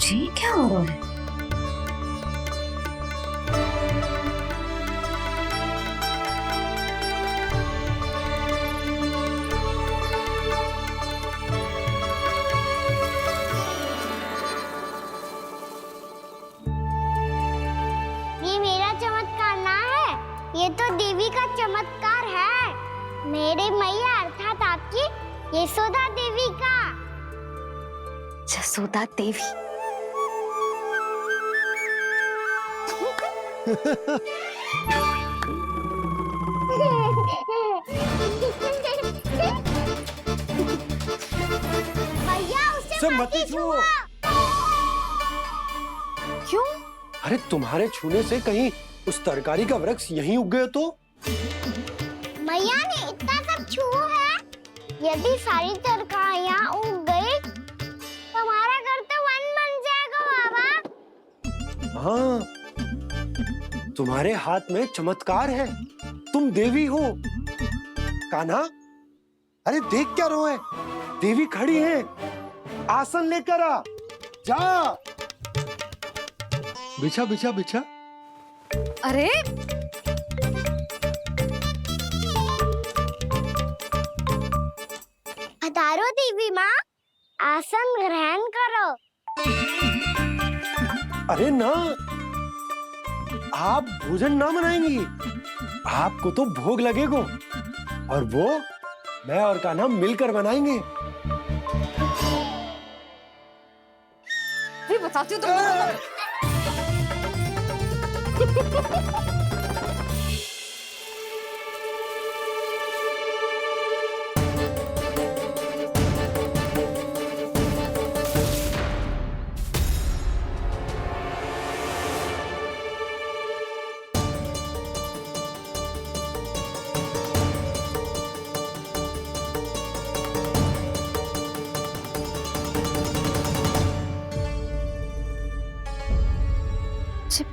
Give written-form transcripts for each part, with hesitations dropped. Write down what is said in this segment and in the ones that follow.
जी क्या हो रहा है? ये मेरा चमत्कार ना है, ये तो देवी का चमत्कार है। मेरे मैया अर्थात आपकी यशोदा देवी का। जसोदा देवी। भैया उसे मत छुओ। क्यों? अरे तुम्हारे छूने से कहीं उस तरकारी का वृक्ष यहीं उग गए तो? मैया ने इतना सब छुआ है, यदि सारी तरकारियां उग गई तो हमारा घर तो वन बन जाएगा बाबा। हाँ, तुम्हारे हाथ में चमत्कार है, तुम देवी हो। कान्हा, अरे देख क्या रोए, देवी खड़ी है, आसन लेकर आ, जा। बिछा बिछा बिछा। अरे पधारो देवी माँ, आसन ग्रहण करो। अरे ना, आप भोजन ना बनाएंगी, आपको तो भोग लगेगा और वो मैं और कान्हा मिलकर बनाएंगे। फिर बताती हूँ तुमको।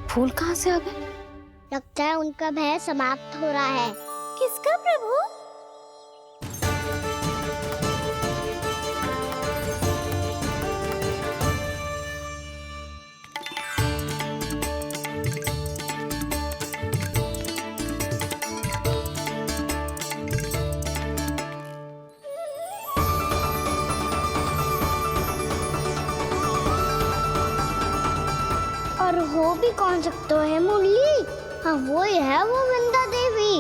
फूल कहाँ से आ गए? लगता है उनका भय समाप्त हो रहा है। किसका प्रभु? और हो भी कौन सकता है मुरली? हाँ वो ही है, वो वृंदा देवी।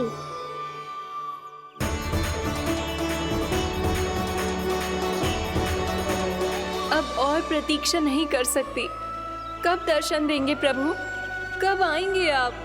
अब और प्रतीक्षा नहीं कर सकती। कब दर्शन देंगे प्रभु? कब आएंगे आप?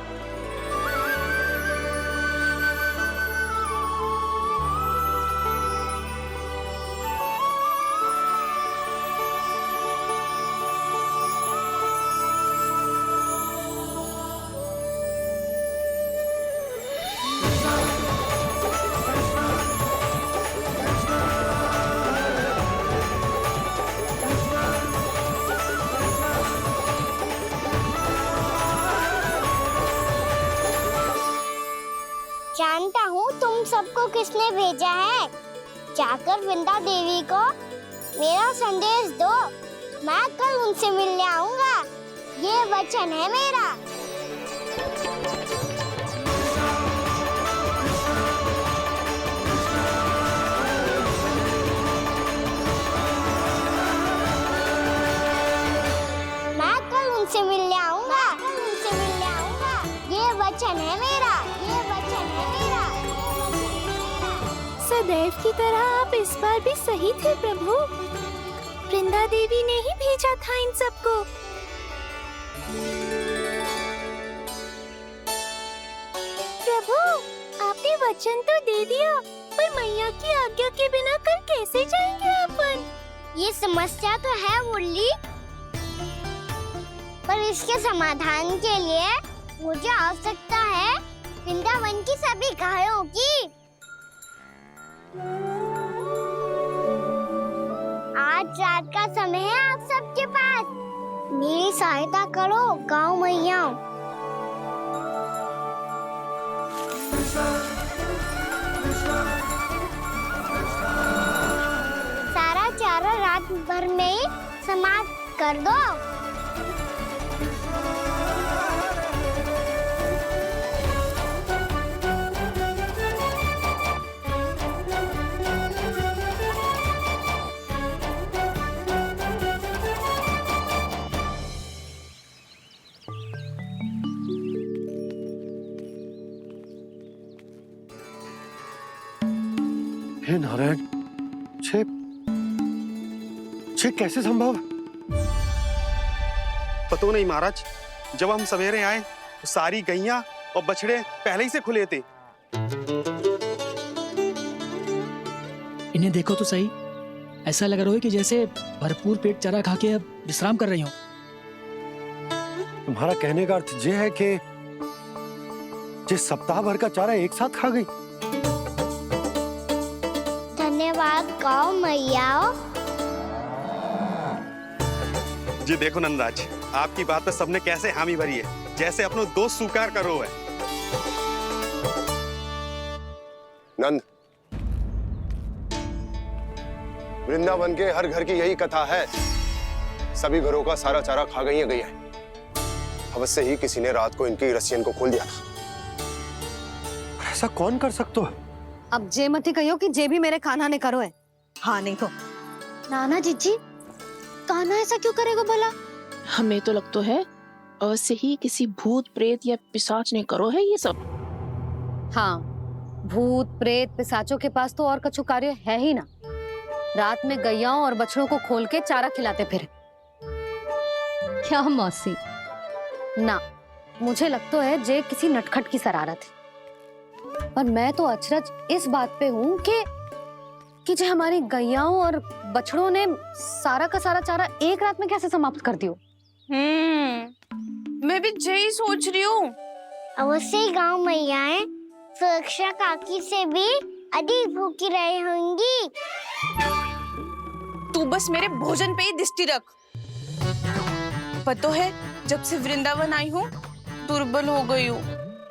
जानता हूँ तुम सबको किसने भेजा है। जाकर वृंदा देवी को मेरा संदेश दो, मैं कल उनसे मिलने आऊंगा, ये वचन है मेरा। मैं कल उनसे मिलने आऊंगा, ये वचन है मेरा, ये वचन है मेरा। सदैव की तरह आप इस बार भी सही थे प्रभु। वृंदा देवी ने ही भेजा था इन सबको। प्रभु, आपने वचन तो दे दिया, पर मैया की आज्ञा के बिना कल कैसे जाएंगे अपन? ये समस्या तो है मुरली, पर इसके समाधान के लिए मुझे आवश्यकता है वृंदावन की सभी गायों की। आज रात का समय है आप सबके पास, मेरी सहायता करो गाँव मैया। सारा चारा रात भर में ही समाप्त कर दो। हे नारायण, छे कैसे संभव? पता नहीं महाराज, जब हम सवेरे आए तो सारी गैया और बछड़े पहले ही से खुले थे। इन्हें देखो तो सही, ऐसा लग रहा है कि जैसे भरपूर पेट चारा खा के अब विश्राम कर रही हो। तुम्हारा कहने का अर्थ ये है कि जिस सप्ताह भर का चारा एक साथ खा गई। धन्यवाद कहो मैया। जी देखो नंदराज, आपकी बात पे सबने कैसे हामी भरी है, जैसे अपनो दोस्त स्वीकार करो है। नंद, वृंदावन के हर घर की यही कथा है। सभी घरों का सारा चारा खा गई है। अवश्य ही किसी ने रात को इनकी रस्सियन को खोल दिया था। ऐसा कौन कर सकता है? अब जे मत कहियो कि जे भी मेरे कान्हा ने करो है। हाँ नहीं तो नाना जीजी, कान्हा ऐसा क्यों करेगा भला? हमें तो लगता है अवश्य ही किसी भूत प्रेत या पिशाच ने करो है ये सब। हाँ, भूत प्रेत पिशाचों के पास तो और कछु कार्य है ही ना। रात में गैयाओं और बछड़ों को खोल के चारा खिलाते फिर। क्या मौसी? ना, मुझे लगता है जे किसी नटखट की शरारत है। पर मैं तो अचरज इस बात पे हूँ कि जो हमारी गैयाओं और बछड़ों ने सारा का सारा चारा एक रात में कैसे समाप्त कर दियो। मैं भी यही सोच रही हूँ। अवश्य ही गाँव मैयाएं सुरक्षा काकी से भी अधिक भूखी रही होंगी। तू बस मेरे भोजन पे ही दृष्टि रख। पता है, जब से वृंदावन आई हूँ दुर्बल हो गई हूँ।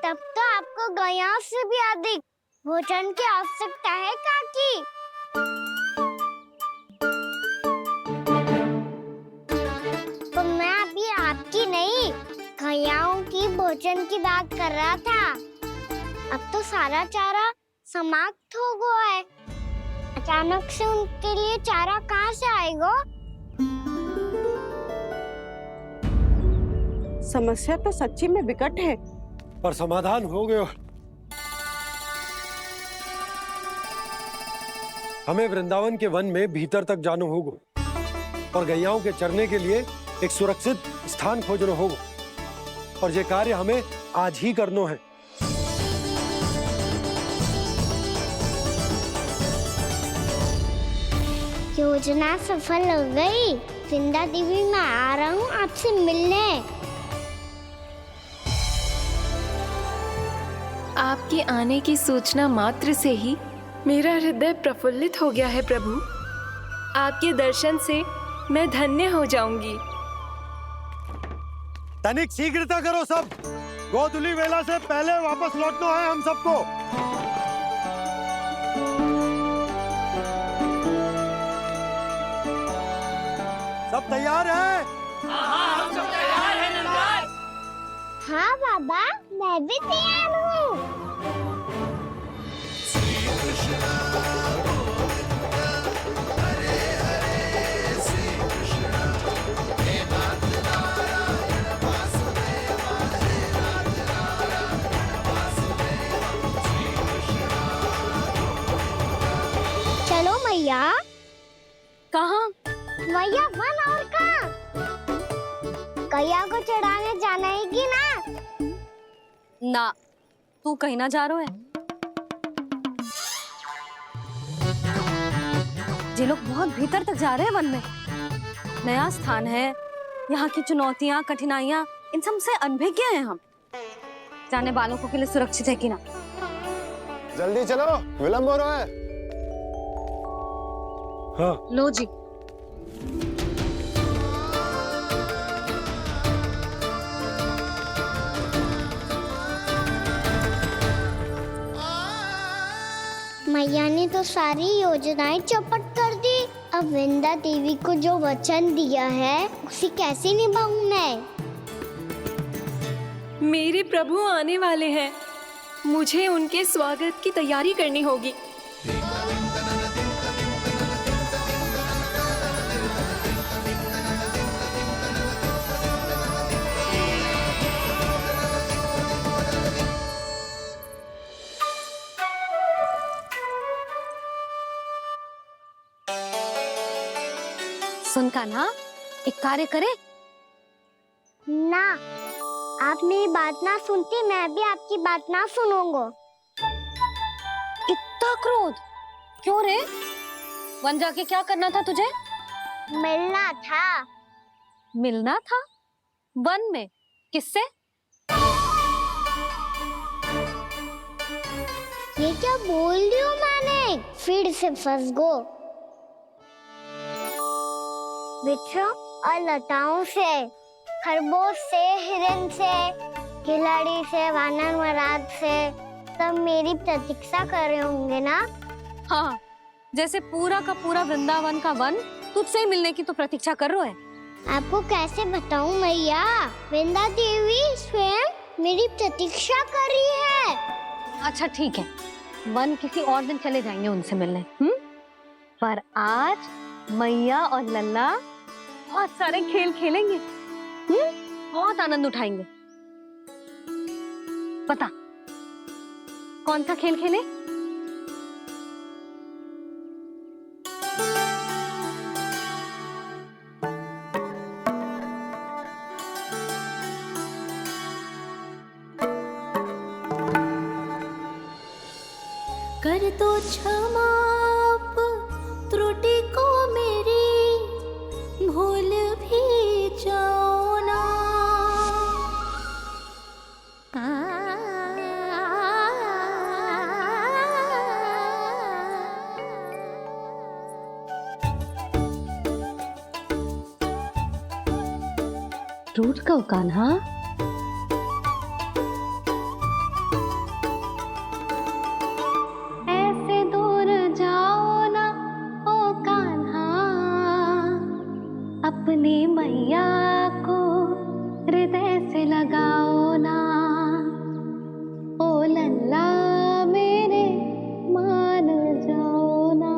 तब तो आपको गैयाओं से भी अधिक भोजन की आवश्यकता है काकी। तो मैं अभी आपकी नहीं, गैयाओं की भोजन की बात कर रहा था। अब तो सारा चारा समाप्त हो गया है। अचानक से उनके लिए चारा कहाँ से आएगा? समस्या तो सच्ची में विकट है, पर समाधान हो गया। हमें वृंदावन के वन में भीतर तक जाना होगा और गैयाओं के चरने के लिए एक सुरक्षित स्थान खोजना होगा, और ये कार्य हमें आज ही करना है। योजना सफल हो गई। वृंदा देवी, मैं आ रहा हूँ आपसे मिलने। आपके आने की सूचना मात्र से ही मेरा हृदय प्रफुल्लित हो गया है प्रभु। आपके दर्शन से मैं धन्य हो जाऊंगी। तनिक शीघ्रता करो सब, गोधुली वेला से पहले वापस लौटना है हम सबको। सब तैयार है? हाँ बाबा, मैं भी तैयार हूँ। चलो मैया। कहाँ? मैया वन और कहाँ? गैया को चढ़ाने जाना है कि ना? ना, तू कहीं ना जा रहा है। ये लोग बहुत भीतर तक जा रहे हैं वन में। नया स्थान है, यहाँ की चुनौतियाँ, कठिनाइयाँ, इन सब से अनभिज्ञ हैं हम। जाने वालों के लिए सुरक्षित है कि ना? जल्दी चलो, विलंब हो रहा है। हाँ। लो जी। मैया ने तो सारी योजनाएं चौपट कर दी। अब वृंदा देवी को जो वचन दिया है उसे कैसे निभाऊं मैं? मेरे प्रभु आने वाले हैं, मुझे उनके स्वागत की तैयारी करनी होगी। सुन कान्हा, एक कार्य करे। ना, आप मेरी बात ना सुनती, मैं भी आपकी बात ना सुनूंगा। इतना क्रोध क्यों रे? वन जाके क्या करना था तुझे? मिलना था। मिलना था? वन में? किससे? ये क्या बोल रही हूँ मैंने? फिर से फंस गो। वृक्षों और लताओं से, खरगोश से, हिरन से, खिलाड़ी से, वानर महाराज से, सब मेरी प्रतीक्षा कर रहे होंगे ना? हाँ, जैसे पूरा का पूरा वृंदावन का वन तुझसे ही मिलने की तो प्रतीक्षा कर रहा है। आपको कैसे बताऊं मैया? वृंदा देवी स्वयं मेरी प्रतीक्षा कर रही है। अच्छा ठीक है, वन किसी और दिन चले जाएंगे उनसे मिलने। पर आज मैया और लल्ला बहुत सारे खेल खेलेंगे। बहुत आनंद उठाएंगे। पता कौन सा खेल खेले? कर दो क्षमा त्रुटि को मेरी, भूल भी जाओ ना। रूठ को कान्हा। ऐसे दूर जाओ ना ओ कान्हा, अपनी मैया को हृदय से लगाओ ना। ओ लल्ला मेरे मान जाओ ना,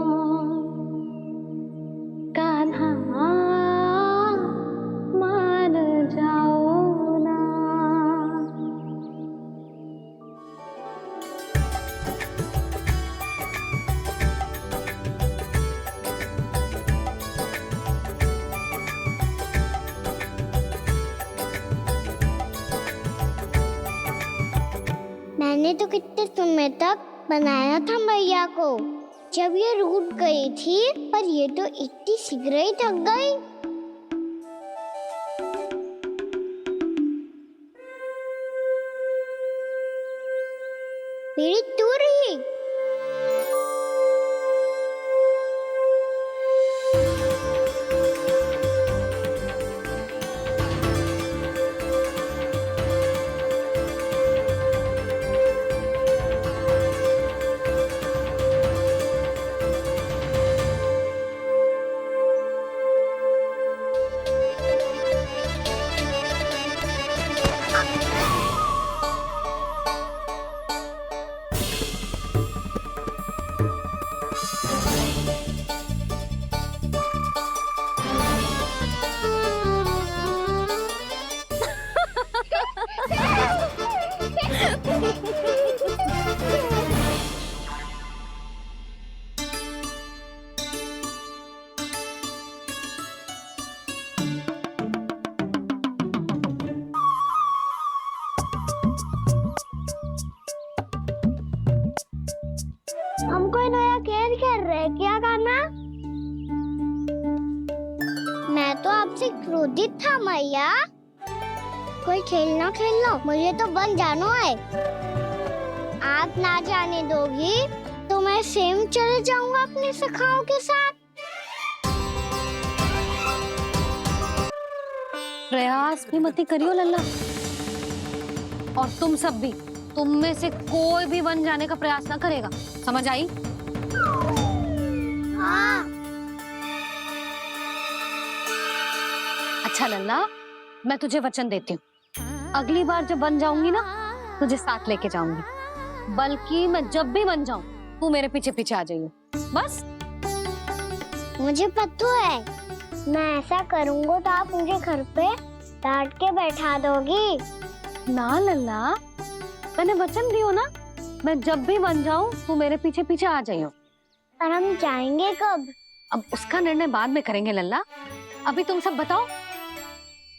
कान्हा मान जाओ ना। मैंने तो कितने समय तक बनाया था मैया को, जब ये रूठ गई थी, पर ये तो इतनी शीघ्र ही थक गई। मेरी दूर ही। हम कोई नया खेल खेल रहे हैं क्या करना? मैं तो आपसे क्रोधित था मैया। कोई खेलना खेलना, मुझे तो बन जाना है। आप ना जाने दोगी तो मैं स्वयं चले जाऊंगा अपने सखाओं के साथ। प्रयास भी मत करियो लल्ला, और तुम सब भी, तुम में से कोई भी वन जाने का प्रयास ना करेगा, समझ आई? हाँ। अच्छा लल्ला, मैं तुझे वचन देती हूँ, अगली बार जब वन जाऊंगी ना, तुझे साथ लेके जाऊंगी। बल्कि मैं जब भी वन जाऊं, तू मेरे पीछे पीछे आ जाइए, बस। मुझे पता है, मैं ऐसा करूंगा तो आप मुझे घर पे डांट के बैठा दोगी। ना लल्ला, मैंने वचन दियो ना, मैं जब भी वन जाऊं तू मेरे पीछे पीछे आ जाइयो। और हम जाएंगे कब? अब उसका निर्णय बाद में करेंगे लल्ला, अभी तुम सब बताओ,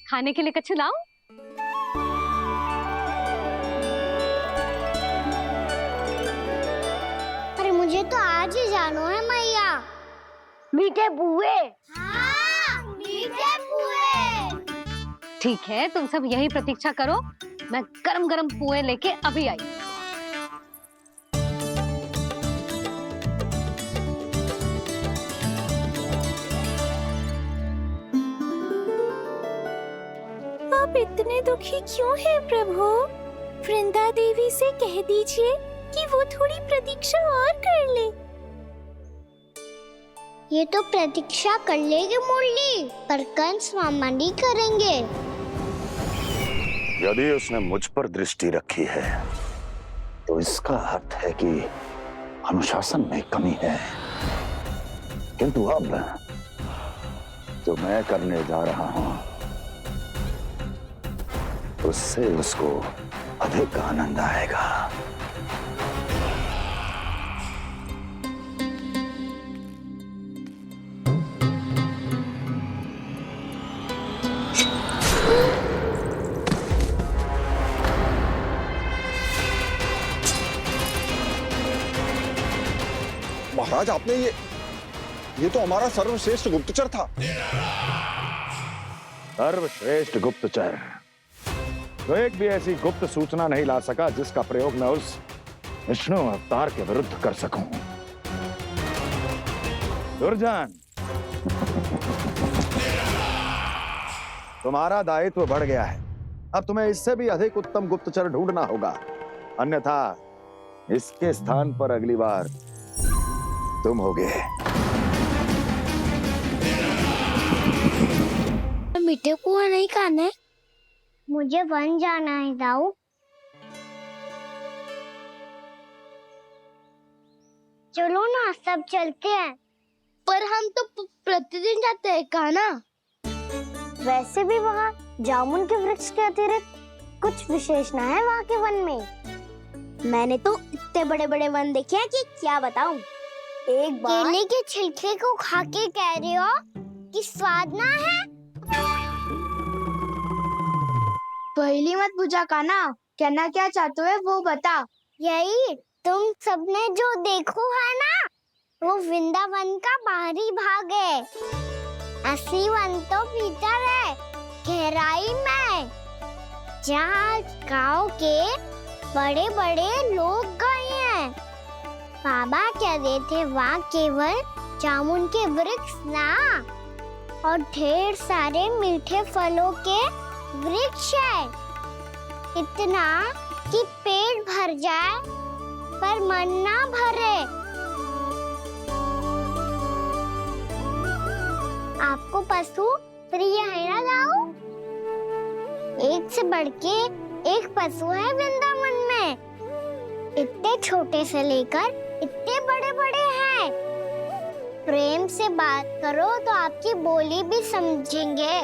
खाने के लिए कछु लाऊं? अरे मुझे तो आज ही जाना है मैया। मीठे बुए। हाँ, मीठे बुए। ठीक है, तुम सब यही प्रतीक्षा करो, मैं गरम गरम पुए लेके अभी आई। आप इतने दुखी क्यों हैं प्रभु? वृंदा देवी से कह दीजिए कि वो थोड़ी प्रतीक्षा और कर ले। ये तो प्रतीक्षा कर लेगी मुरली, पर कंस मामा नहीं करेंगे। यदि उसने मुझ पर दृष्टि रखी है तो इसका अर्थ है कि अनुशासन में कमी है। किंतु अब जो मैं करने जा रहा हूं उससे उसको अधिक आनंद आएगा। महाराज, आपने ये तो हमारा सर्वश्रेष्ठ गुप्तचर था। सर्वश्रेष्ठ गुप्तचर तो एक भी ऐसी गुप्त सूचना नहीं ला सका जिसका प्रयोग मैं उस विष्णु अवतार के विरुद्ध कर सकूं। दुर्जन, तुम्हारा दायित्व बढ़ गया है। अब तुम्हें इससे भी अधिक उत्तम गुप्तचर ढूंढना होगा, अन्यथा इसके स्थान पर अगली बार तुम होगे। मीठे पुआ नहीं खाने, मुझे वन जाना है दाऊ। चलो ना, सब चलते हैं। पर हम तो प्रतिदिन जाते हैं कान्हा। वैसे भी वहाँ जामुन के वृक्ष के अतिरिक्त कुछ विशेष ना है वहाँ के वन में। मैंने तो इतने बड़े बड़े वन देखे हैं कि क्या बताऊं। एक बार केले के छिलके को खा के कह रहे हो कि स्वाद ना है? पहली मत बुझा कान्हा, कहना क्या चाहते हो वो बता। यही तुम सबने जो देखो है ना, वो वृंदावन का बाहरी भाग है। असली वन तो भीतर है, गहराई में, जहाँ गांव के बड़े बड़े लोग गए हैं। बाबा कह रहे थे वहाँ केवल जामुन के वृक्ष ना, और ढेर सारे मीठे फलों के वृक्ष है। इतना कि पेट भर जाए पर मन ना भरे। आपको पशु प्रिय है ना दाऊ? एक से बढ़ के एक पशु है वृंदावन में। इतने छोटे से लेकर इतने बड़े बड़े हैं। प्रेम से बात करो तो आपकी बोली भी समझेंगे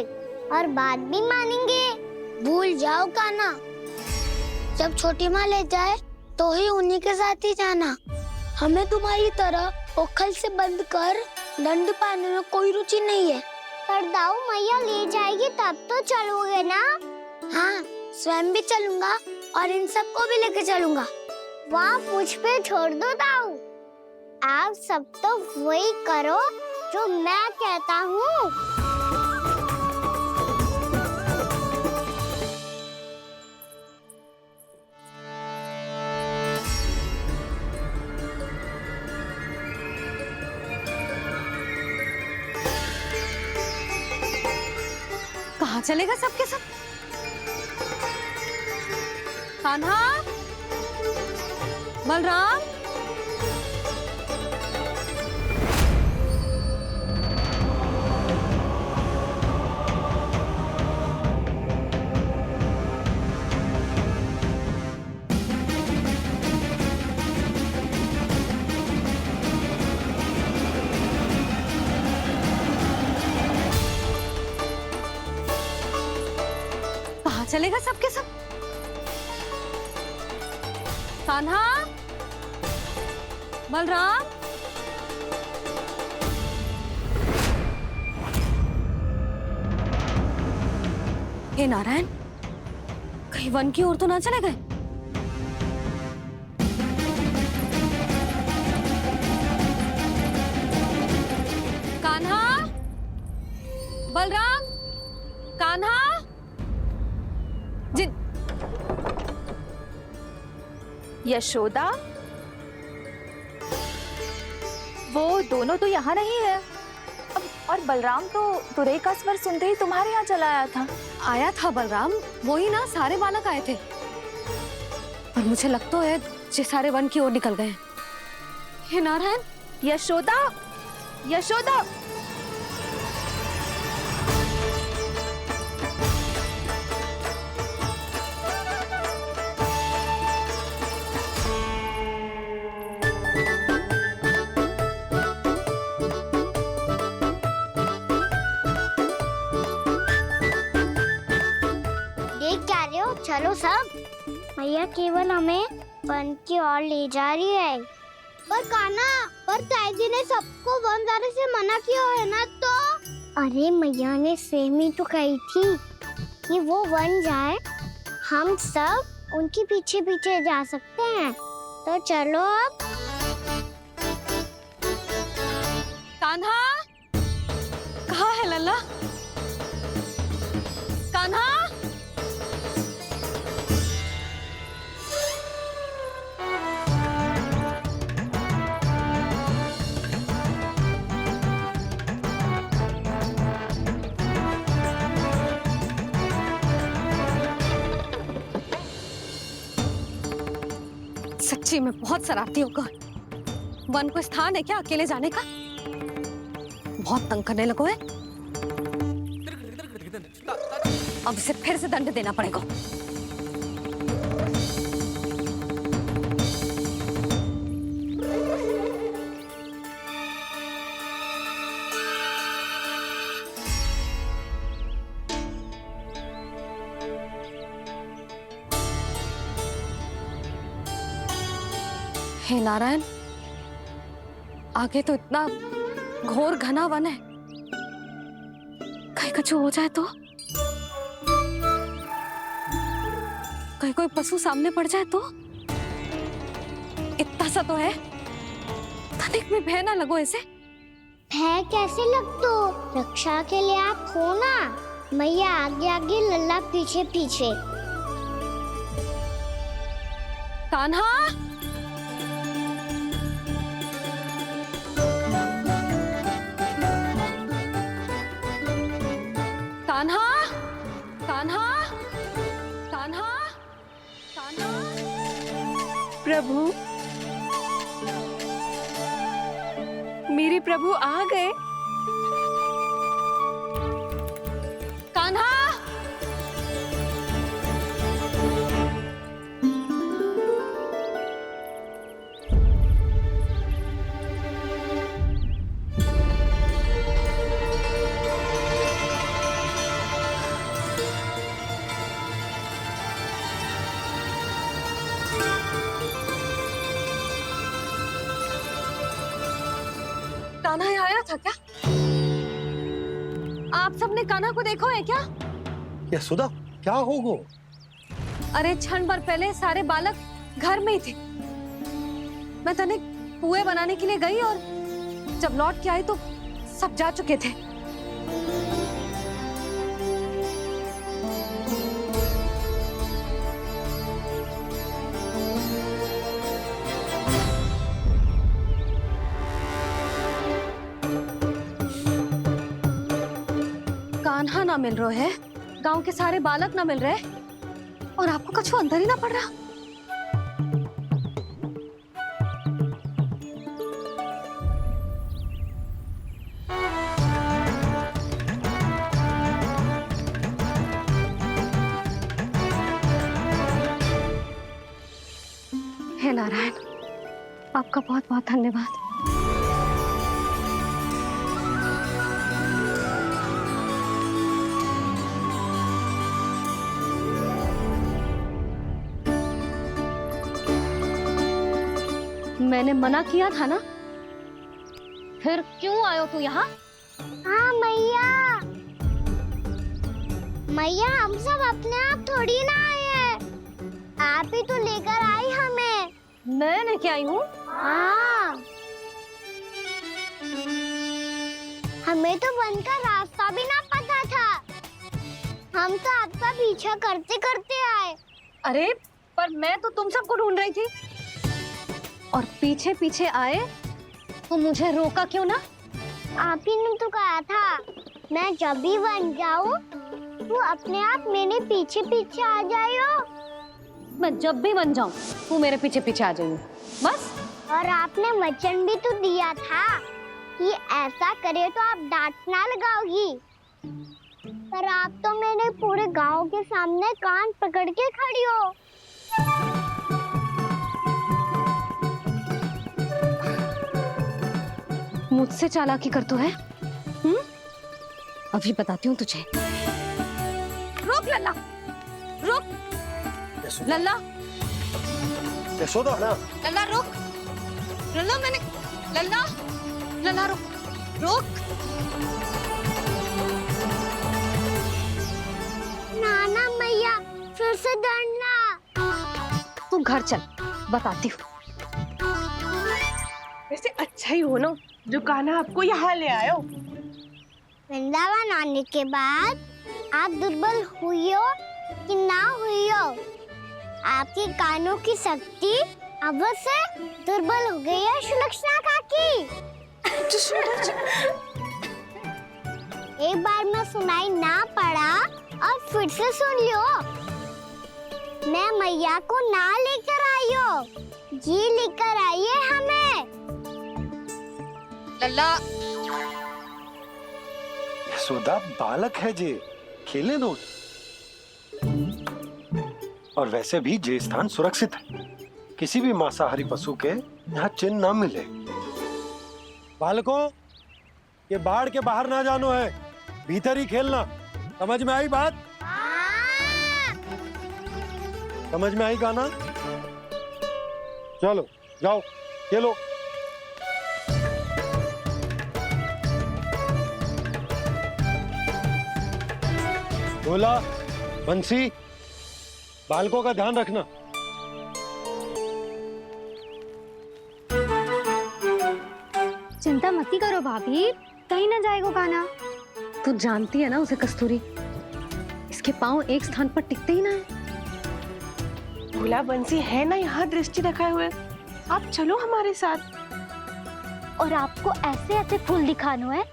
और बात भी मानेंगे। भूल जाओ कान्हा, जब छोटी माँ ले जाए तो ही उन्हीं के साथ ही जाना। हमें तुम्हारी तरह ओखल से बंद कर दंड पाने में कोई रुचि नहीं है। पर दाऊ मैया ले जाएगी तब तो चलोगे ना? हाँ, स्वयं भी चलूंगा और इन सबको भी लेके चलूंगा। वाह, मुझ पे छोड़ दो दाऊ। आप सब तो वही करो जो मैं कहता हूँ। कहाँ चलेगा सबके सब? कान्हा, बलराम, कहाँ चलेगा सबके सब? कान्हा, बलराम, हे नारायण, कहीं वन की ओर तो ना चले गए? कान्हा, बलराम, कान्हा, जिन यशोदा, वो दोनों तो यहाँ नहीं है। अब और बलराम तो तुरई का स्वर सुनते ही तुम्हारे यहाँ चला आया था। आया था बलराम, वही ना, सारे बालक आए थे। पर मुझे लगता है ये सारे वन की ओर निकल गए। हे नारायण, यशोदा, यशोदा, देख क्या रहे हो? चलो सब। मैया केवल हमें वन की ओर ले जा रही है। पर कान्हा, पर ताईजी ने सबको वन जाने से मना किया है ना। तो अरे मैया ने सेम ही तो कही थी कि वो वन जाए, हम सब उनके पीछे पीछे जा सकते हैं। तो चलो अब। कान्हा, कहाँ है लल्ला? कान्हा, सच्ची में बहुत शरारती होकर। वन को स्थान है क्या अकेले जाने का? बहुत तंग करने लगो है। अब इसे फिर से दंड देना पड़ेगा। हे नारायण, आगे तो इतना घोर घना वन है, कहीं कुछ हो जाए तो? कहीं कोई पशु सामने पड़ जाए तो? इतना सा तो है, तनिक में भय ना लगो इसे। भय कैसे लगतो? रक्षा के लिए आप हो ना। मैया आगे आगे, लल्ला पीछे पीछे। कान्हा, कान्हा, कान्हा, कान्हा, कान्हा। प्रभु, मेरे प्रभु आ गए। कान्हा, कान्हा यहाँ आया था क्या? आप सबने कान्हा को देखो है क्या? यशोदा, क्या होगो? अरे क्षण भर पहले सारे बालक घर में ही थे। मैं तनिक पुए बनाने के लिए गई और जब लौट के आई तो सब जा चुके थे। कान्हा ना मिल रहे है, गांव के सारे बालक ना मिल रहे, और आपको कछु अंदर ही ना पड़ रहा। हे नारायण, आपका बहुत बहुत धन्यवाद। मैंने मना किया था ना, फिर क्यों आयो तू यहाँ? हाँ मैया, मैया हम सब अपने आप थोड़ी ना आए हैं, आप ही तो लेकर आई हमें। मैं लेके आई हूँ? हाँ, हमें तो वन का रास्ता भी ना पता था, हम तो आपका पीछा करते करते आए। अरे पर मैं तो तुम सबको ढूंढ रही थी और पीछे पीछे आए तो मुझे रोका क्यों ना? आप ही ने तो कहा था मैं जब भी बन जाऊं तू अपने आप मेरे पीछे पीछे आ जाइयो। मैं जब भी बन जाऊं तू मेरे पीछे पीछे आ जाइयो बस। और आपने वचन भी तो दिया था कि ऐसा करे तो आप डांट ना लगाओगी, पर आप तो मेरे पूरे गांव के सामने कान पकड़ के खड़ी हो। मुझसे चालाकी कर तो है? अभी बताती हूँ तुझे। रुक लल्ला, रुक लल्ला, यशोदा ना। लल्ला रुक, लल्ला मैंने, लल्ला, लल्ला रुक, रुक। नाना मैया फिर से डरना। तू घर चल, बताती हूँ। वैसे अच्छा ही हो ना जो कान्हा आपको यहाँ ले आयो। वृंदावन आने के बाद आप दुर्बल हुई हो कि ना हुई हो, आपके कानों की शक्ति अब से दुर्बल हो गई है सुलक्षणा काकी। एक बार में सुनाई ना पड़ा और फिर से सुन लियो। मैं मैया को ना लेकर आई हो, जी लेकर आई है हमें। लल्ला, यशोदा बालक है जे, खेले दो। और वैसे भी जे स्थान सुरक्षित है, किसी भी मांसाहारी पशु के यहाँ चिन्ह ना मिले। बालकों, ये बाढ़ के बाहर ना जानो है, भीतर ही खेलना। समझ में आई बात? समझ में आई गाना? चलो जाओ खेलो। बोला बंसी, बालकों का ध्यान रखना। चिंता मत करो भाभी, कहीं ना जाएगा कान्हा। तू जानती है ना उसे कस्तूरी, इसके पांव एक स्थान पर टिकते ही ना है। भोला बंसी है ना यहाँ दृष्टि रखाए हुए, आप चलो हमारे साथ। और आपको ऐसे ऐसे फूल दिखानो है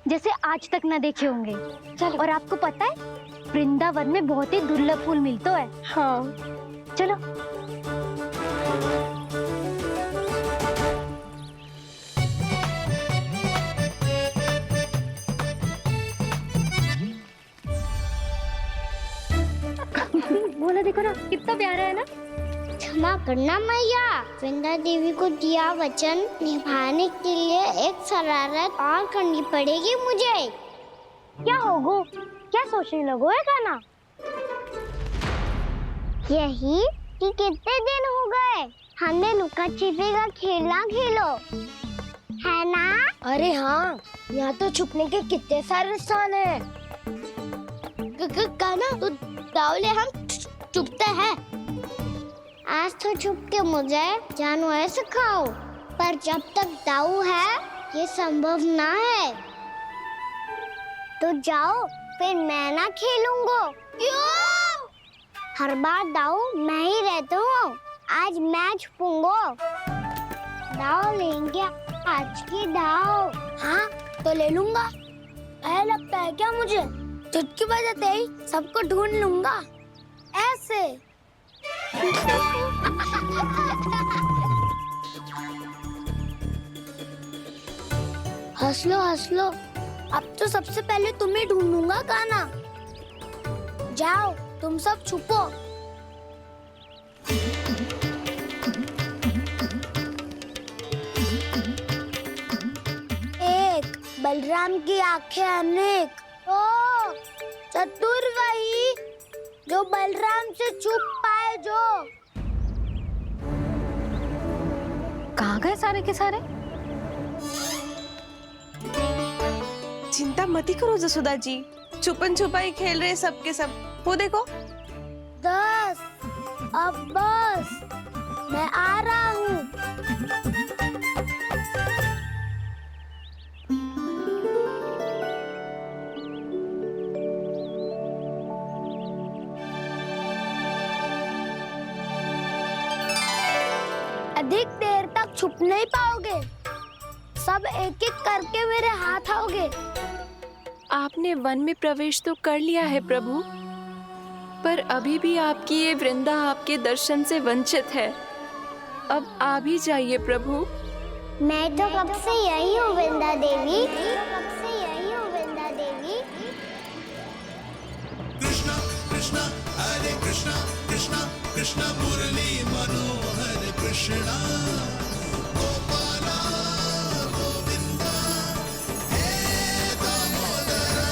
जैसे आज तक न देखे होंगे। चलो। और आपको पता है वृंदावन में बहुत ही दुर्लभ फूल मिलते हैं। हाँ चलो। बोला देखो ना कितना प्यारा है ना। क्षमा करना मैया, वृंदा देवी को दिया वचन निभाने के लिए एक शरारत और करनी पड़ेगी मुझे। क्या होगो? क्या सोचने लगो है कान्हा? यही कि कितने दिन हो गए हमने लुका छिपी का खेलना खेलो, है ना? अरे हाँ, यहाँ तो छुपने के कितने सारे स्थान है। कान्हा तो दावले हम छुपते हैं। आज तो छुप के मुझे जानवर सिखाओ, पर जब तक दाऊ है ये संभव ना है। तो जाओ, फिर मैं ना खेलूंगा। क्यों? हर बार दाऊ मैं ही रहता हूँ, आज मैं छुपूंगा। दाऊ लेंगे आज की दाऊ। हाँ तो ले लूंगा। ऐसा लगता है क्या मुझे? चुटकी बजाते ही सबको ढूंढ लूंगा ऐसे। हंस लो, अब तो सबसे पहले तुम्हें ढूंढूंगा कान्हा। जाओ तुम सब छुपो। एक, बलराम की आंखें अनेक। ओ, चतुर वही जो बलराम से छुप पाए। जो कहाँ गए सारे के सारे? चिंता मत करो जसोदा जी, छुपन छुपाई खेल रहे सबके सब, वो देखो। 10 अब बस, मैं आ रहा हूँ। अधिक देर तक छुप नहीं पाओगे, सब एक एक करके मेरे हाथ आओगे। आपने वन में प्रवेश तो कर लिया है प्रभु, पर अभी भी आपकी ये वृंदा आपके दर्शन से वंचित है। अब आ भी जाइए प्रभु। मैं तो कब से यही हूँ वृंदा देवी, कब से यही हूँ वृंदा देवी। कृष्णा कृष्णा हरे कृष्णा, कृष्णा कृष्णा मुरली मनोहर कृष्णा, गोपाला गोविंदा हे दामोदरा।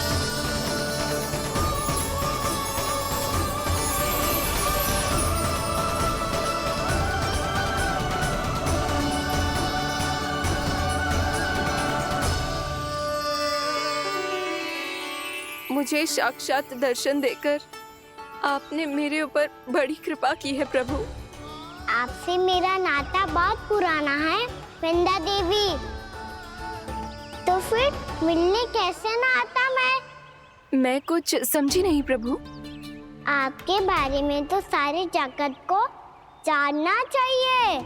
मुझे साक्षात दर्शन देकर आपने मेरे ऊपर बड़ी कृपा की है प्रभु। आपसे मेरा नाता बहुत पुराना है वृंदा देवी, तो फिर मिलने कैसे ना आता मैं कुछ समझी नहीं प्रभु। आपके बारे में तो सारे जगत को जानना चाहिए।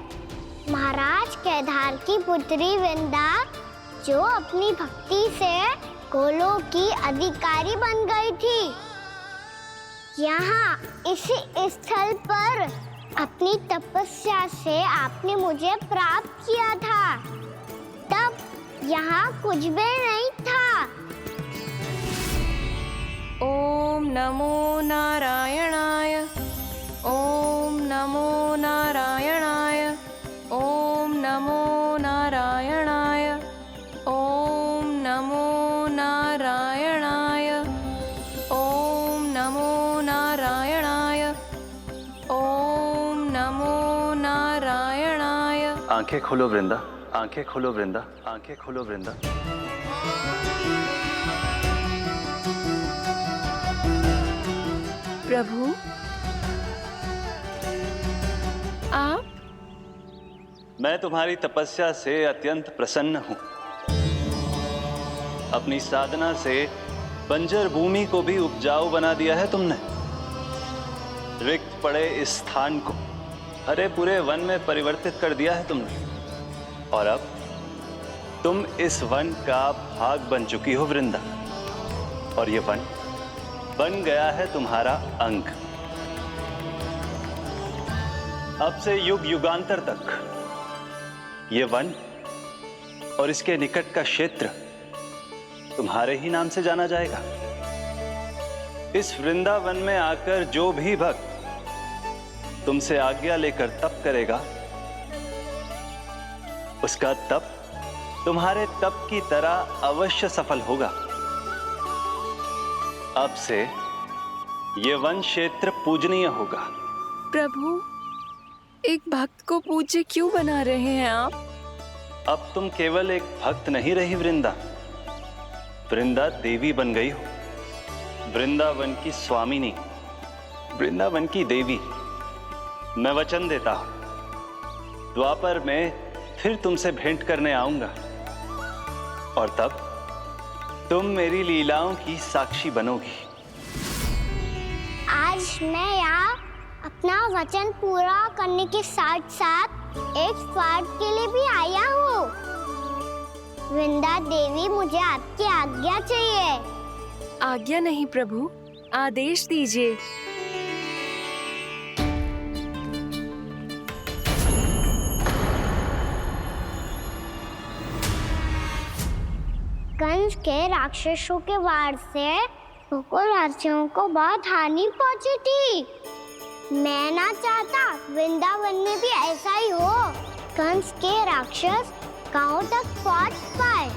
महाराज केदार की पुत्री वृंदा, जो अपनी भक्ति से गोलों की अधिकारी बन गई थी, यहाँ इसी स्थल पर अपनी तपस्या से आपने मुझे प्राप्त किया था। तब यहाँ कुछ भी नहीं था। ओम नमो नारायणाय, ओम नमो नारायणाय, ओम नमो नारायणाय, ओम नमो नारायणाय, ओम नमो नारायणाय, ओम नमो नारायणाय। आंखें खोलो वृंदा, आंखें खोलो वृंदा, आंखें खोलो वृंदा। प्रभु आप? मैं तुम्हारी तपस्या से अत्यंत प्रसन्न हूं। अपनी साधना से बंजर भूमि को भी उपजाऊ बना दिया है तुमने। रिक्त पड़े इस स्थान को हरे पूरे वन में परिवर्तित कर दिया है तुमने। और अब तुम इस वन का भाग बन चुकी हो वृंदा, और ये वन बन गया है तुम्हारा अंग। अब से युग युगांतर तक ये वन और इसके निकट का क्षेत्र तुम्हारे ही नाम से जाना जाएगा। इस वृंदावन में आकर जो भी भक्त तुमसे आज्ञा लेकर तप करेगा, उसका तप तुम्हारे तप की तरह अवश्य सफल होगा। अब से ये वन क्षेत्र पूजनीय होगा। प्रभु, एक भक्त को पूज्य क्यों बना रहे हैं आप? अब तुम केवल एक भक्त नहीं रही वृंदा, वृंदा देवी बन गई हो। वृंदावन की स्वामिनी, वृंदावन की देवी। मैं वचन देता हूं, द्वापर में फिर तुमसे भेंट करने आऊंगा, और तब तुम मेरी लीलाओं की साक्षी बनोगी। आज मैं यहाँ अपना वचन पूरा करने के साथ साथ एक स्वार्थ के लिए भी आया हूँ। वृंदा देवी, मुझे आपकी आज्ञा चाहिए। आज्ञा नहीं प्रभु, आदेश दीजिए। कंस के राक्षसों के वार से गोकुलवासियों को बहुत हानि पहुंची थी। मैं ना चाहता वृंदावन में भी ऐसा ही हो। कंस के राक्षस गांव तक पहुंच पाए,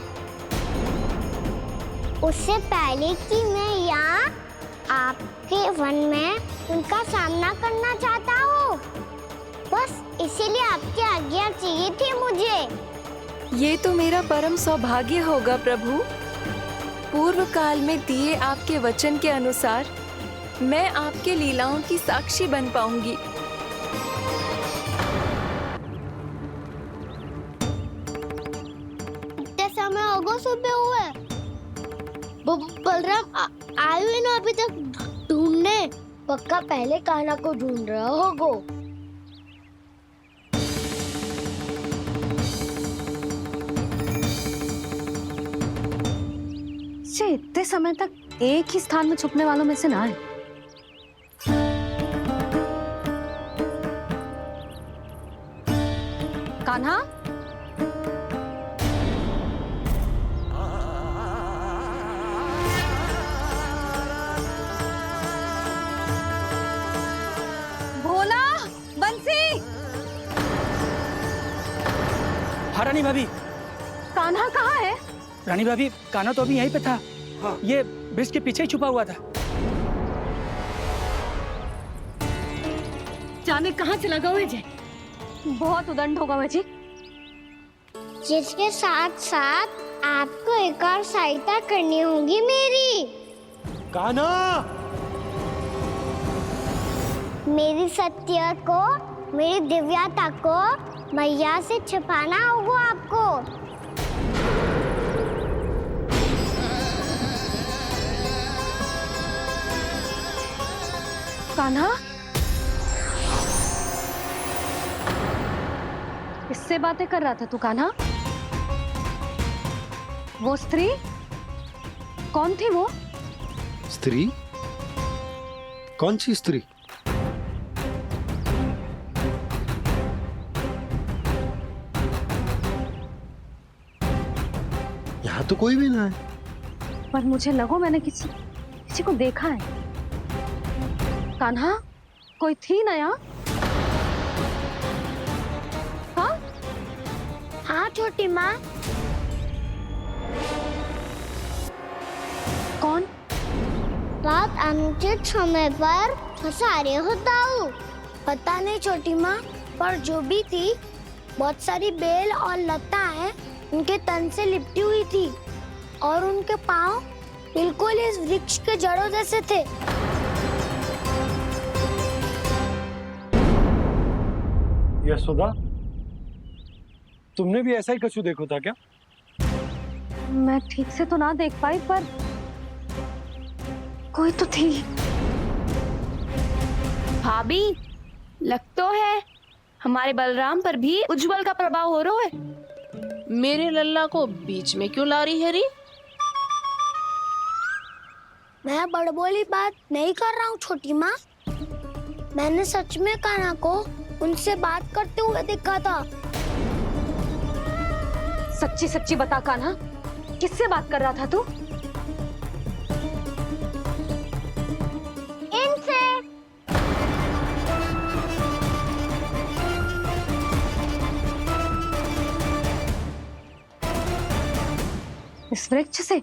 उससे पहले कि मैं यहाँ आपके वन में उनका सामना करना चाहता हूँ। बस इसीलिए आपकी आज्ञा चाहिए थी मुझे। ये तो मेरा परम सौभाग्य होगा प्रभु। पूर्व काल में दिए आपके वचन के अनुसार मैं आपके लीलाओं की साक्षी बन पाऊंगी। इतने समय हो गए सुबह हुए। बलराम आयु ही ना अभी तक ढूंढने। पक्का पहले कान्हा को ढूंढ रहा होगो। इतने समय तक एक ही स्थान में छुपने वालों में से ना है। कान्हा, भोला, बंसी। हाँ रानी भाभी। कान्हा कहाँ है? रानी भाभी, कान्हा तो अभी यहीं पे था। हाँ। ये ब्रिज के पीछे ही छुपा हुआ था। जाने कहाँ चला गया मुझे। बहुत उदंड होगा मुझे। जिसके साथ साथ आपको एक और सहायता करनी होगी मेरी। कान्हा, मेरी सत्य को, मेरी दिव्यता को मैया से छिपाना होगा आपको। कान्हा, किससे बातें कर रहा था तू कान्हा? वो स्त्री कौन थी? वो स्त्री? कौन सी स्त्री? यहाँ तो कोई भी ना है। पर मुझे लगो मैंने किसी को देखा है। कान्हा, कोई थी ना यहाँ? हाँ? हाँ छोटी माँ। कौन? रात अनुचित समय पर फंसारे होता हूँ। पता नहीं छोटी माँ, पर जो भी थी बहुत सारी बेल और लताएं उनके तन से लिपटी हुई थी और उनके पाँव बिल्कुल इस वृक्ष के जड़ों जैसे थे। यशोदा, तुमने भी ऐसा ही कछु देखो था क्या? मैं ठीक से तो ना देख पाई, पर कोई तो थी। भाभी, लग तो है हमारे बलराम पर भी उज्जवल का प्रभाव हो रहा है। मेरे लल्ला को बीच में क्यों ला रही है री? मैं बड़बोली बात नहीं कर रहा हूँ छोटी माँ। मैंने सच में कान्हा को उनसे बात करते हुए देखा था। सच्ची सच्ची बता कान्हा, किससे बात कर रहा था तू? इनसे। इस वृक्ष से?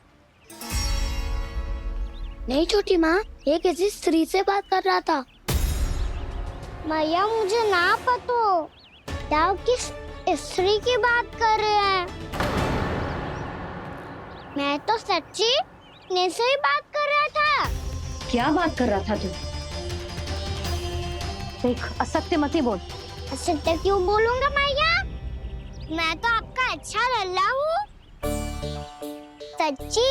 नहीं छोटी माँ, ये किसी स्त्री से बात कर रहा था। मैया मुझे ना पतो क्या किस स्त्री की बात कर रहे हैं। मैं तो सच्ची ने से ही बात कर रहा था। क्या बात कर रहा था तू? देख, असत्य मत ही बोल। असत्य क्यों बोलूंगा मैया? मैं तो आपका अच्छा लल्ला हूँ। सच्ची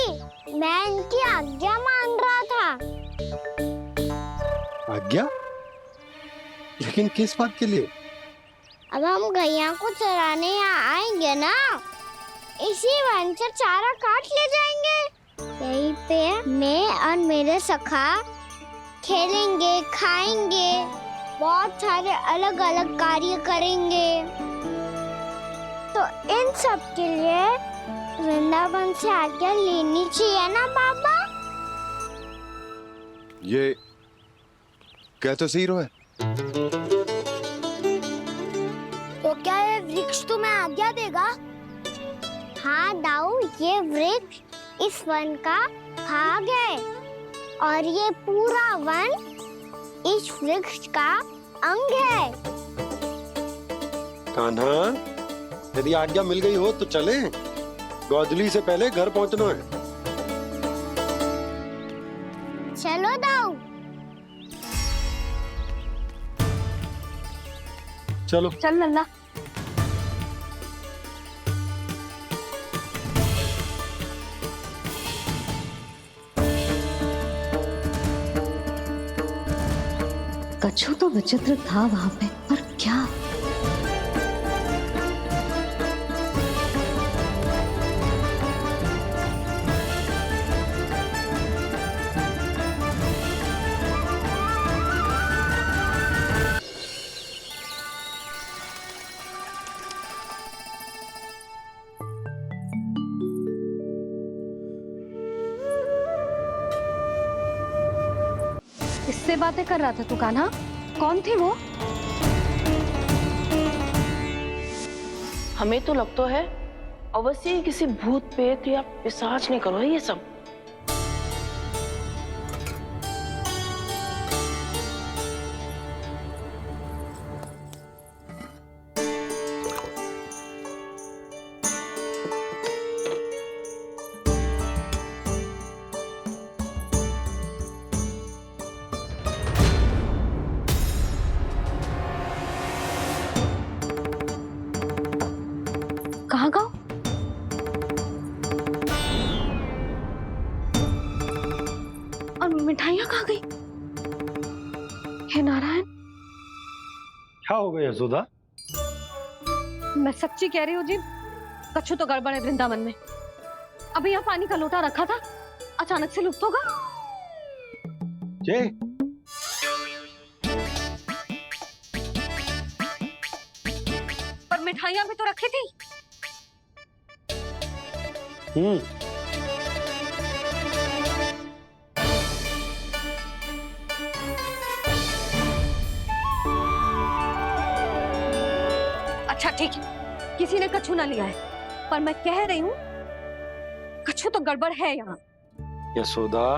मैं इनकी आज्ञा मान रहा था। आज्ञा? लेकिन किस बात के लिए? अब हम गैया को चराने यहाँ आएंगे ना, इसी वन से चारा काट ले जाएंगे। यहीं पे मैं और मेरे सखा खेलेंगे, खाएंगे, बहुत सारे अलग अलग कार्य करेंगे। तो इन सब के लिए वृंदावन से आज्ञा लेनी चाहिए ना बाबा? ये क्या तो सही रो है। तो क्या ये वृक्ष तुम्हें आज्ञा देगा? हाँ दाऊ, ये वृक्ष इस वन का भाग है और ये पूरा वन इस वृक्ष का अंग है। कान्हा, यदि आज्ञा मिल गई हो तो चलें। गोधूली से पहले घर पहुंचना है। चलो दाऊ। चलो चल लल्ला। कछु तो विचित्र था वहां पे, पर क्या? किससे बातें कर रहा था तू कान्हा? कौन थे वो? हमें तो लगता है अवश्य ही किसी भूत प्रेत या पिशाच ने करो है ये सब। कहाँ गाँव? और मिठाइयाँ कहाँ गई? हे नारायण, क्या हो गया यशोदा? मैं सच्ची कह रही हूँ जी, कछु तो गड़बड़ है वृंदावन में। अभी यहाँ पानी का लोटा रखा था, अचानक से लुप्त होगा। जय, पर मिठाइयाँ भी तो रखी थी। अच्छा ठीक है, किसी ने कछु ना लिया है, पर मैं कह रही हूँ कछु तो गड़बड़ है यहाँ। यशोदा,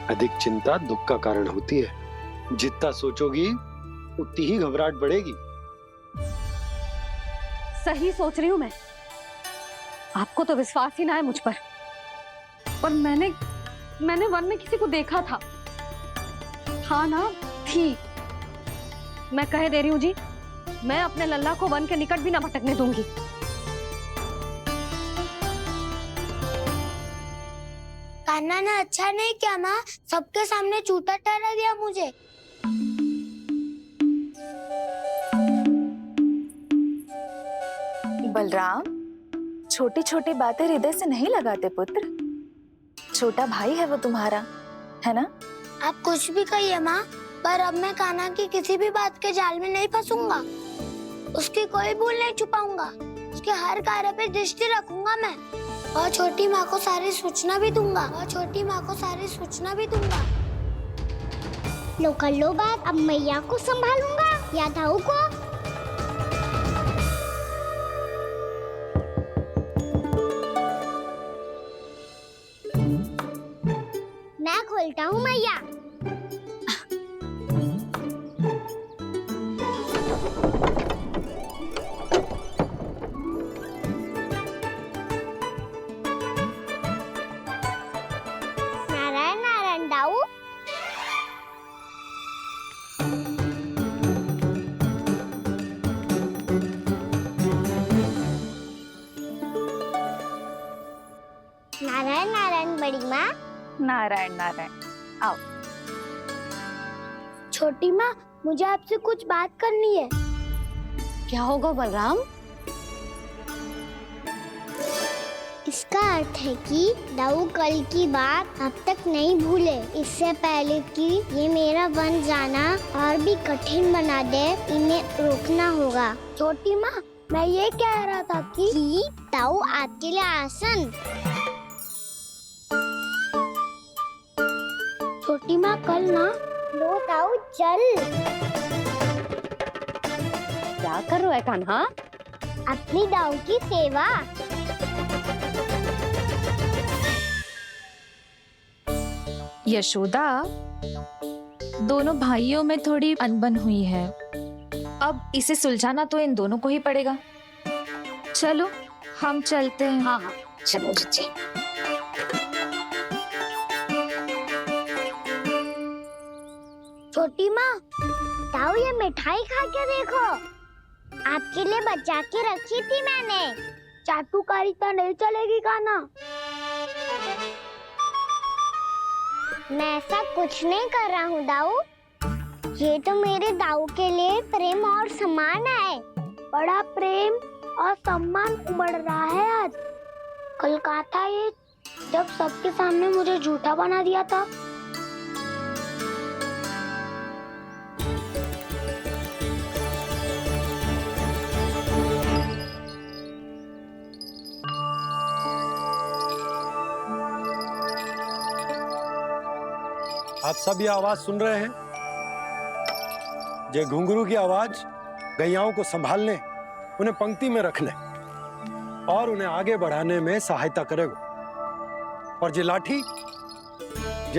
अधिक चिंता दुख का कारण होती है। जितना सोचोगी उतनी ही घबराहट बढ़ेगी। सही सोच रही हूँ मैं। आपको तो विश्वास ही ना है मुझ पर मैंने वन में किसी को देखा था। हाँ ना, थी। मैं कह दे रही हूँ जी, मैं अपने लल्ला को वन के निकट भी ना भटकने दूंगी। कान्हा ने अच्छा नहीं किया माँ, सबके सामने झूठा ठहरा दिया मुझे। बलराम, छोटी छोटी बातें हृदय से नहीं लगाते पुत्र। छोटा भाई है वो तुम्हारा, है ना? आप कुछ भी कहिए माँ, पर अब मैं कान्हा की किसी भी बात के जाल में नहीं फंसूंगा। उसकी कोई भूल नहीं छुपाऊंगा। उसके हर कार्य पे दृष्टि रखूंगा मैं, और छोटी माँ को सारी सूचना भी दूंगा। लो कर लो बात, अब मैया को संभालूंगा या दाऊ को। मैं खोलता हूँ मैया। नारायण नारायण दाऊ। नारायण नारायण बड़ी माँ। नारायण नारायण, आओ। छोटी माँ, मुझे आपसे कुछ बात करनी है। क्या होगा बलराम? इसका अर्थ है कि दाऊ कल की बात अब तक नहीं भूले। इससे पहले कि ये मेरा वन जाना और भी कठिन बना दे, इन्हें रोकना होगा। छोटी माँ, मैं ये कह रहा था कि दाऊ आपके लिए आसन। छोटी माँ, कल ना लो दाऊ चल। क्या कर रहा है कान्हा? अपनी दाऊ की सेवा। यशोदा, दोनों भाइयों में थोड़ी अनबन हुई है। अब इसे सुलझाना तो इन दोनों को ही पड़ेगा। चलो हम चलते हैं। हाँ हाँ, चलो बच्चे। छोटी माँ, ताऊ ये मिठाई खा के देखो, आपके लिए बचा के रखी थी मैंने। चाटुकारिता नहीं चलेगी कान्हा। मैं ऐसा कुछ नहीं कर रहा हूँ दाऊ, ये तो मेरे दाऊ के लिए प्रेम और सम्मान है। बड़ा प्रेम और सम्मान उमड़ रहा है आज। कल कहा था ये जब सबके सामने मुझे झूठा बना दिया था। आप सब ये आवाज सुन रहे हैं? ये घुंघरू की आवाज गैयाओं को संभालने, उन्हें पंक्ति में रखने और उन्हें आगे बढ़ाने में सहायता करेगा। और ये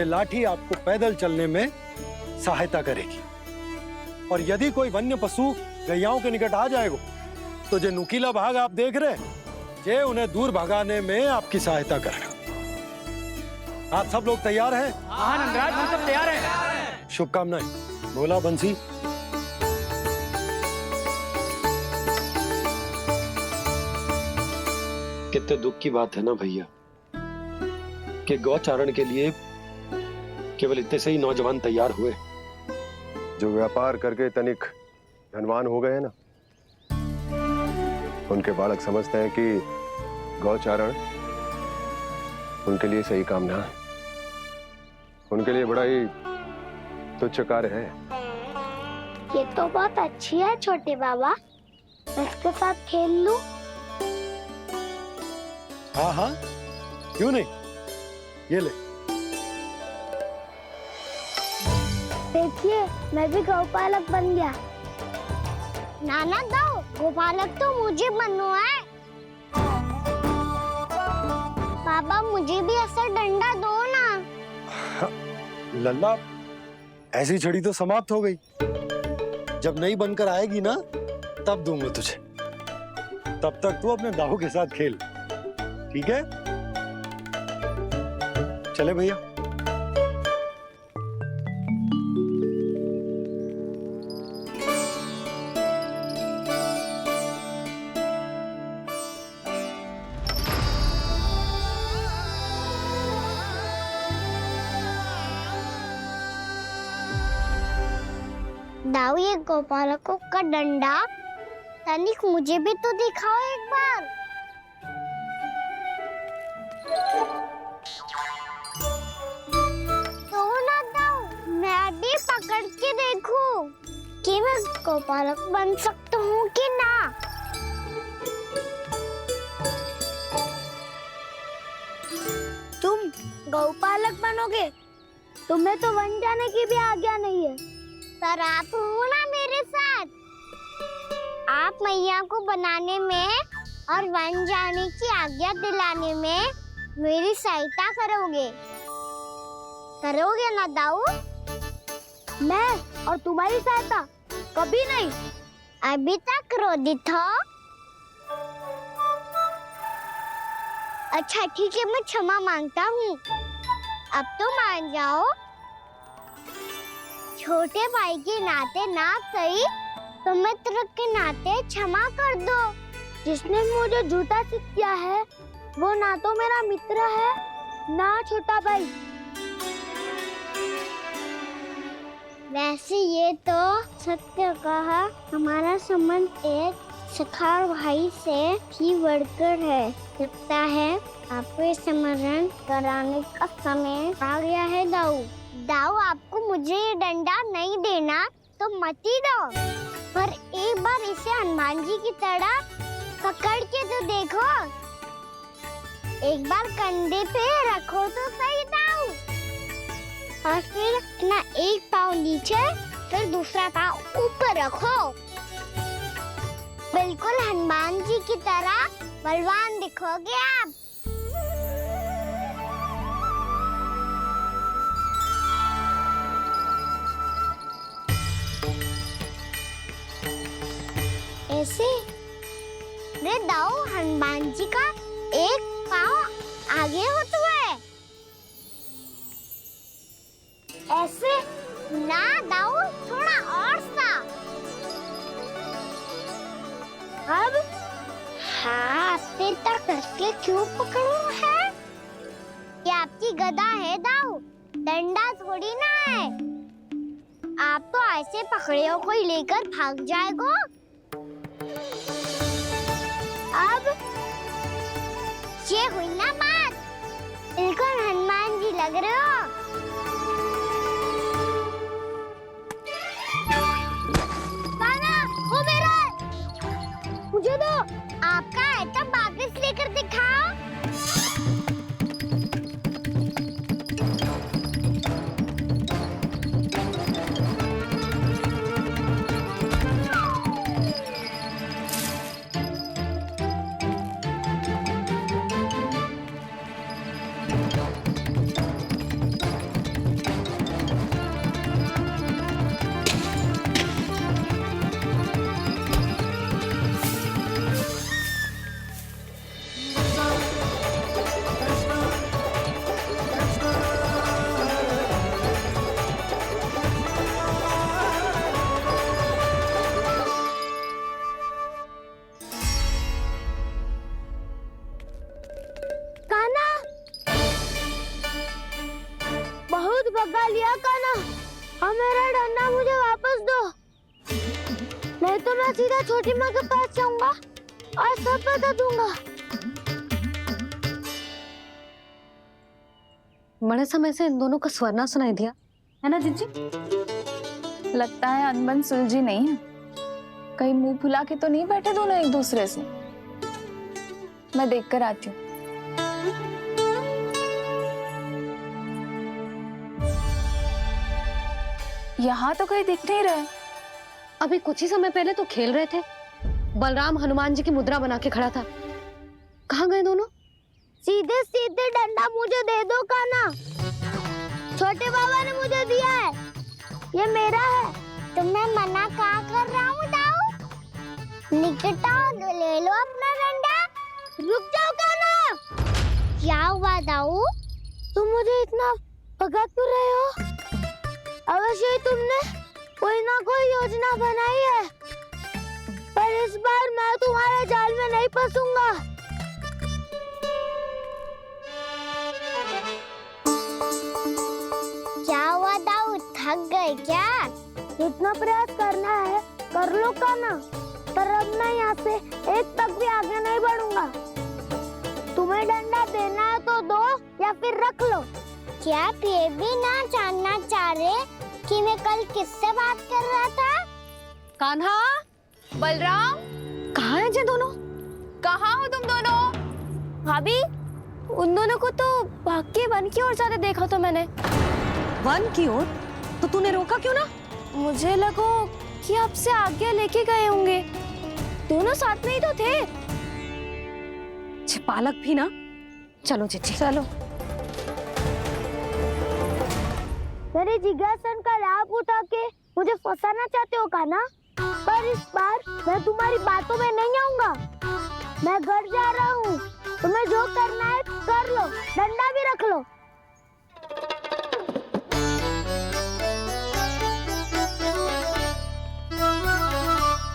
लाठी आपको पैदल चलने में सहायता करेगी। और यदि कोई वन्य पशु गैयाओं के निकट आ जाएगा तो जो नुकीला भाग आप देख रहे हैं, ये उन्हें दूर भगाने में आपकी सहायता करेगा। आप सब लोग तैयार हैं? हाँ नंदराज, हम सब तैयार हैं। शुभकामनाएं। बोला बंसी। कितने दुख की बात है ना भैया कि गौचारण के लिए केवल इतने से ही नौजवान तैयार हुए। जो व्यापार करके तनिक धनवान हो गए ना, उनके बालक समझते हैं कि गौचारण उनके लिए सही काम ना है, उनके लिए बड़ा ही तुच्छ कार्य है। ये तो बहुत अच्छी है छोटे बाबा, मैं इसके साथ खेल लूं? हाँ हाँ, क्यों नहीं, ये ले। देखिए मैं भी गौपालक बन गया। नाना दाऊ, गौपालक तो मुझे बनना है। बाबा मुझे भी ऐसा डंडा दो ना। लल्ला, ऐसी छड़ी तो समाप्त हो गई। जब नई बनकर आएगी ना, तब दूंगा तुझे। तब तक तू अपने दाऊ के साथ खेल, ठीक है? चले भैया। दाऊ, ये गोपालकों का डंडा तनिक मुझे भी तो दिखाओ एक बार। तो ना दाऊ, मैं भी पकड़ के देखूं कि मैं गोपालक बन सकता हूँ कि ना। तुम गौपालक बनोगे? तुम्हें तो वन जाने की भी आज्ञा नहीं है। पर आप हो ना मेरे साथ, आप मैया को बनाने में और वन जाने की आज्ञा दिलाने में मेरी सहायता करोगे ना दाऊ? मैं और तुम्हारी सहायता कभी नहीं। अभी तक क्रोधित हो? अच्छा ठीक है, मैं क्षमा मांगता हूँ। अब तो मान जाओ। छोटे भाई के नाते ना सही तो मित्र के नाते क्षमा कर दो। जिसने मुझे झूठा सिद्ध किया है वो ना तो मेरा मित्र है ना छोटा भाई। वैसे ये तो सत्य कहा, हमारा संबंध एक सखार भाई से भी बढ़कर है। लगता है आपको स्मरण कराने का समय आ गया है दाऊ। दाऊ, आपको मुझे ये डंडा नहीं देना तो मत ही दो, पर एक बार इसे हनुमान जी की तरह पकड़ के तो देखो। एक बार कंधे पे रखो तो सही दाऊ, और फिर अपना एक पाँव नीचे फिर दूसरा पाँव ऊपर रखो। बिल्कुल हनुमान जी की तरह बलवान दिखोगे आप। ऐसे रे दाऊ, हनुमान जी का एक पाँव आगे होता है। ऐसे ना दाऊ, दाऊ पकड़ू है? ये आपकी गदा है दाऊ, डंडा थोड़ी ना है। आप तो ऐसे पकड़े हो कोई लेकर भाग जाएगा। अब ये हुई ना बात, बिल्कुल हनुमान जी लग रहे हो। कान्हा, वो मेरा, मुझे दो। आपका है तो वापस लेकर दिखाओ। बहुत भगा लिया कान्हा, अब मेरा डंडा मुझे वापस दो, नहीं तो मैं सीधा छोटी माँ के पास जाऊंगा और सब बता दूंगा। बड़े समय से इन दोनों का स्वर ना सुनाई दिया, है ना जीजी? लगता है अनबन सुलझी नहीं है। कहीं मुंह फुला के तो नहीं बैठे दोनों एक दूसरे से। मैं देख कर आती हूँ। यहाँ तो कहीं दिख नहीं रहा। अभी कुछ ही समय पहले तो खेल रहे थे। बलराम हनुमान जी की मुद्रा बना के खड़ा था। कहाँ गए दोनों? सीधे सीधे डंडा मुझे दे दो कान्हा, छोटे बाबा ने मुझे दिया है, ये मेरा है। तुम्हें मना कहाँ कर रहा हूँ दाऊ? निकट आओ, ले लो अपना डंडा। रुक जाओ कान्हा। क्या हुआ दाऊ, तुम मुझे इतना भगा क्यों रहे हो? अवश्य ही तुमने कोई ना कोई योजना बनाई है, पर इस बार मैं तुम्हारे जाल में नहीं फंसूंगा। क्या हुआ दाऊ, थक गए क्या? जितना प्रयास करना है कर लो कान्हा, पर अब मैं यहाँ से एक तक भी आगे नहीं बढ़ूंगा। तुम्हें डंडा देना है तो दो या फिर रख लो। क्या आप ये भी ना जानना चाह रहे कि मैं कल किससे बात कर रहा था? कान्हा, बलराम, कहाँ हैं ये दोनों? कहाँ हो तुम दोनों? भाभी, उन दोनों को तो भाग के वन की ओर जाते देखा तो मैंने। वन की ओर? तो तूने रोका क्यों ना? मुझे लगो कि आपसे आगे लेके गए होंगे, दोनों साथ में ही तो थे। पालक भी ना। चलो जीजी चलो। मेरे जिज्ञासन का लाभ उठा के मुझे फंसाना चाहते हो कान्हा, पर इस बार मैं तुम्हारी बातों में नहीं आऊंगा। मैं घर जा रहा हूँ, तुम्हें जो करना है कर लो, डंडा भी रख लो।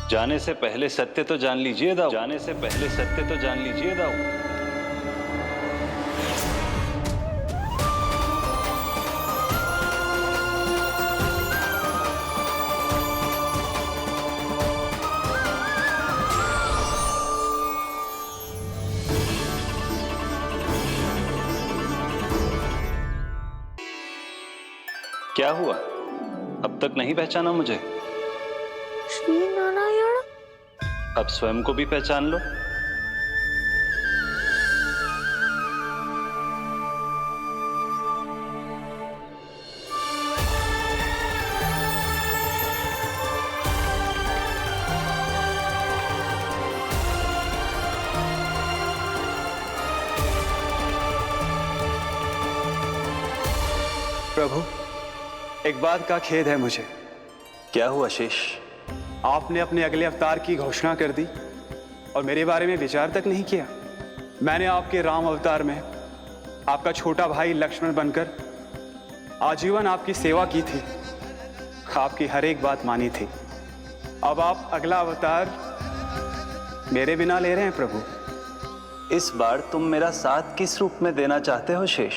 जाने से पहले सत्य तो जान लीजिए दाऊ। जाने से पहले सत्य तो जान लीजिए दाऊ। क्या हुआ? अब तक नहीं पहचाना मुझे? श्री नारायण। अब स्वयं को भी पहचान लो। प्रभु, एक बात का खेद है मुझे। क्या हुआ शेष? आपने अपने अगले अवतार की घोषणा कर दी और मेरे बारे में विचार तक नहीं किया। मैंने आपके राम अवतार में आपका छोटा भाई लक्ष्मण बनकर आजीवन आपकी सेवा की थी, आपकी हर एक बात मानी थी। अब आप अगला अवतार मेरे बिना ले रहे हैं प्रभु। इस बार तुम मेरा साथ किस रूप में देना चाहते हो शेष?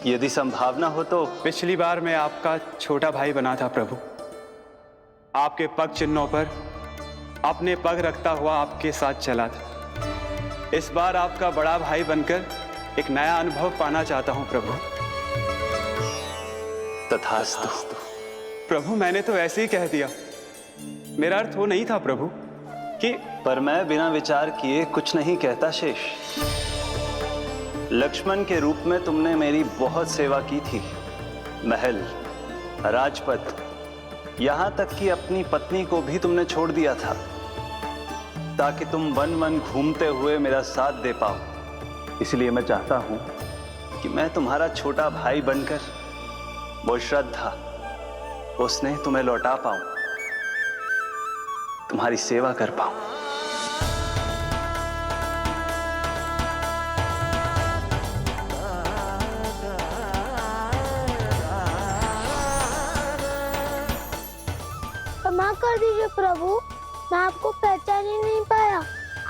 यदि संभावना हो तो। पिछली बार मैं आपका छोटा भाई बना था प्रभु, आपके पग चिन्हों पर अपने पग रखता हुआ आपके साथ चला था। इस बार आपका बड़ा भाई बनकर एक नया अनुभव पाना चाहता हूं प्रभु। तथास्तु। प्रभु मैंने तो ऐसे ही कह दिया, मेरा अर्थ वो नहीं था प्रभु कि। पर मैं बिना विचार किए कुछ नहीं कहता शेष। लक्ष्मण के रूप में तुमने मेरी बहुत सेवा की थी। महल, राजपथ, यहां तक कि अपनी पत्नी को भी तुमने छोड़ दिया था ताकि तुम वन वन घूमते हुए मेरा साथ दे पाओ। इसलिए मैं चाहता हूं कि मैं तुम्हारा छोटा भाई बनकर वो श्रद्धा, वो स्नेह तुम्हें लौटा पाऊं, तुम्हारी सेवा कर पाऊं। क्षमा कर दीजिए प्रभु, मैं आपको पहचान ही नहीं पाया।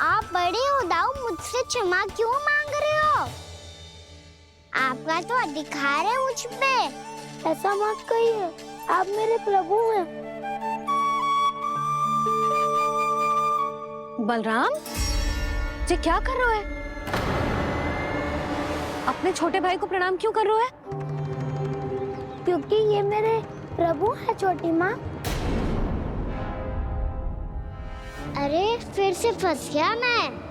आप बड़े हो दाऊ, मुझसे क्षमा क्यों मांग रहे हो? आपका तो अधिकार है मुझ पे। ऐसा मत कहिए, आप मेरे प्रभु हैं। बलराम, ये क्या कर रहे हो? अपने छोटे भाई को प्रणाम क्यों कर रहे हो? क्योंकि ये मेरे प्रभु है छोटी माँ। अरे फिर से फंस गया मैं।